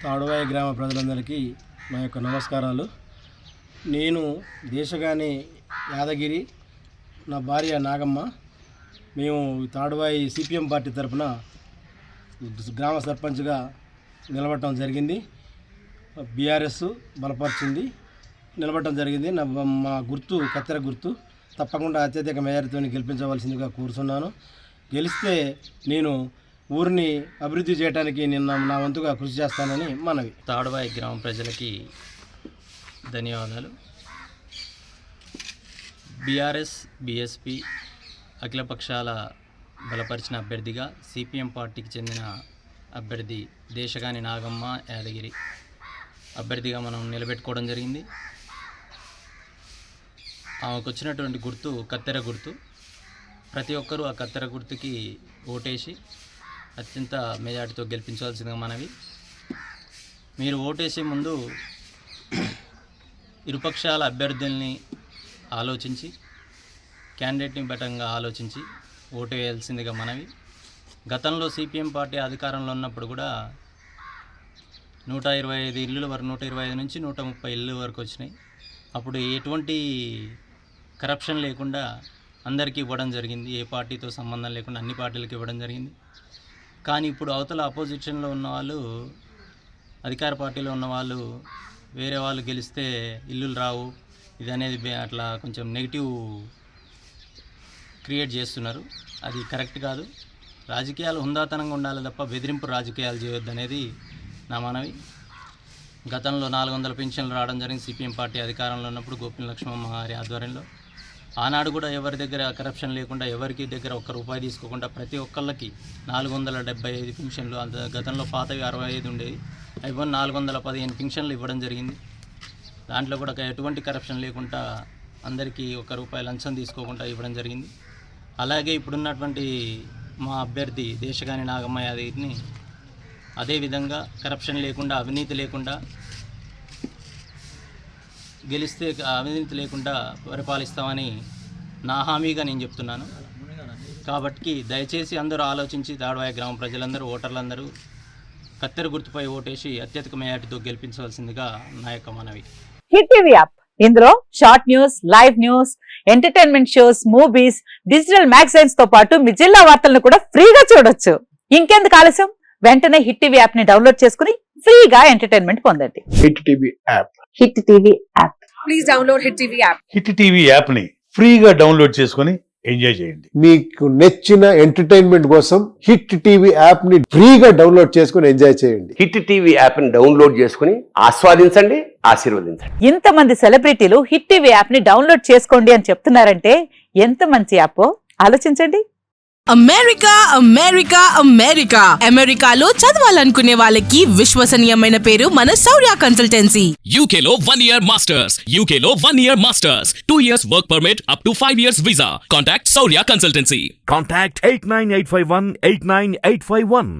తాడువాయి గ్రామ ప్రజలందరికీ నా యొక్క నమస్కారాలు. నేను దేశగాని యాదగిరి, నా భార్య నాగమ్మ. మేము తాడువాయి సిపిఎం పార్టీ తరఫున గ్రామ సర్పంచ్గా నిలబడటం జరిగింది. బీఆర్ఎస్ బలపరిచింది, నిలబడటం జరిగింది. మా గుర్తు కత్తెర గుర్తు. తప్పకుండా అత్యధిక మెజారిటీతో గెలిపించవలసిందిగా కోరుతున్నాను. గెలిస్తే నేను ఊరిని అభివృద్ధి చేయడానికి నా వంతుగా కృషి చేస్తానని మనవి. తాడువాయి గ్రామ ప్రజలకి ధన్యవాదాలు. బీఆర్ఎస్, బీఎస్పీ అఖిలపక్షాల బలపరిచిన అభ్యర్థిగా సిపిఎం పార్టీకి చెందిన అభ్యర్థి దేశగాని నాగమ్మ యాదగిరి అభ్యర్థిగా మనం నిలబెట్టుకోవడం జరిగింది. ఆమెకు వచ్చినటువంటి గుర్తు కత్తెర గుర్తు. ప్రతి ఒక్కరూ ఆ కత్తెర గుర్తుకి ఓటేసి అత్యంత మెజార్టీతో గెలిపించాల్సిందిగా మనవి. మీరు ఓటేసే ముందు ఇరుపక్షాల అభ్యర్థుల్ని ఆలోచించి, క్యాండిడేట్ని బట్టంగా ఆలోచించి ఓటు వేయాల్సిందిగా మనవి. గతంలో సిపిఎం పార్టీ అధికారంలో ఉన్నప్పుడు కూడా 125 ఇళ్ళు వరకు 125 నుంచి 130 ఇళ్ళు వరకు వచ్చినాయి. అప్పుడు ఎటువంటి కరప్షన్ లేకుండా అందరికీ ఇవ్వడం జరిగింది. ఏ పార్టీతో సంబంధం లేకుండా అన్ని పార్టీలకు ఇవ్వడం జరిగింది. కానీ ఇప్పుడు అవతల అపోజిషన్లో ఉన్న వాళ్ళు, అధికార పార్టీలో ఉన్న వాళ్ళు, వేరే వాళ్ళు గెలిస్తే ఇల్లులు రావు ఇది అనేది అట్లా కొంచెం నెగిటివ్ క్రియేట్ చేస్తున్నారు. అది కరెక్ట్ కాదు. రాజకీయాలు హుందాతనంగా ఉండాలి తప్ప బెదిరింపు రాజకీయాలు చేయొద్దు అనేది నా మనవి. గతంలో 400 పెన్షన్లు రావడం జరిగింది సిపిఎం పార్టీ అధికారంలో ఉన్నప్పుడు గోపిని లక్ష్మమ్మ గారి ఆధ్వర్యంలో. ఆనాడు కూడా ఎవరి దగ్గర కరప్షన్ లేకుండా, ఎవరికి దగ్గర ఒక్క రూపాయి తీసుకోకుండా ప్రతి ఒక్కళ్ళకి 475 పెన్షన్లు, అంత గతంలో పాతవి 65 ఉండేవి, అవి 415 పెన్షన్లు ఇవ్వడం జరిగింది. దాంట్లో కూడా ఎటువంటి కరప్షన్ లేకుండా అందరికీ ₹1 లంచం తీసుకోకుండా ఇవ్వడం జరిగింది. అలాగే ఇప్పుడున్నటువంటి మా అభ్యర్థి దేశగాని నాగమ్మ యాదగిరిని అదేవిధంగా కరప్షన్ లేకుండా, అవినీతి లేకుండా గెలిస్తే అవినీతి లేకుండా పరిపాలిస్తామని నా హామీగా నేను చెప్తున్నాను. కాబట్టి దయచేసి అందరూ ఆలోచించి తాడువాయి గ్రామ ప్రజలందరూ, ఓటర్లందరూ కత్తెర గుర్తుపై ఓటేసి అత్యధిక మెజార్టీతో గెలిపించవలసిందిగా నా యొక్క మనవి. హిట్ టీవీ యాప్, ఇందులో short news, live news, entertainment shows, movies, digital magazines తో పాటు మీ జిల్లా వార్తలను కూడా ఫ్రీగా చూడొచ్చు. ఇంకెందుకు ఆలస్యం, వెంటనే హిట్ టీవీ యాప్ ని డౌన్లోడ్ చేసుకుని ఫ్రీగా ఎంటర్టైన్మెంట్ పొందండి. Hit TV app. Hit TV app. Please download hit TV app. Hit TV app ని ఫ్రీగా డౌన్లోడ్ చేసుకుని ఎంజాయ్ చేయండి. మీకు నచ్చిన ఎంటర్టైన్మెంట్ కోసం హిట్ టీవీ యాప్ ని ఫ్రీగా డౌన్లోడ్ చేసుకుని ఎంజాయ్ చేయండి. హిట్ టీవీ యాప్ ని డౌన్లోడ్ చేసుకుని ఆస్వాదించండి, ఆశీర్వదించండి. ఇంతమంది సెలబ్రిటీలు హిట్ టీవీ యాప్ ని డౌన్లోడ్ చేసుకోండి అని చెప్తున్నారంటే ఎంత మంచి యాప్ ఆలోచించండి. అమెరికా అమెరికా అమెరికా అమెరికాలో చదవాలనుకునే వాళ్ళకి విశ్వసనీయమైన పేరు మన శౌర్య కన్సల్టెన్సీ. UK లో 1 year masters, UK లో 1 year masters, 2 years work permit up to 5 years visa. Contact Saurya Consultancy. Contact 89851 89851.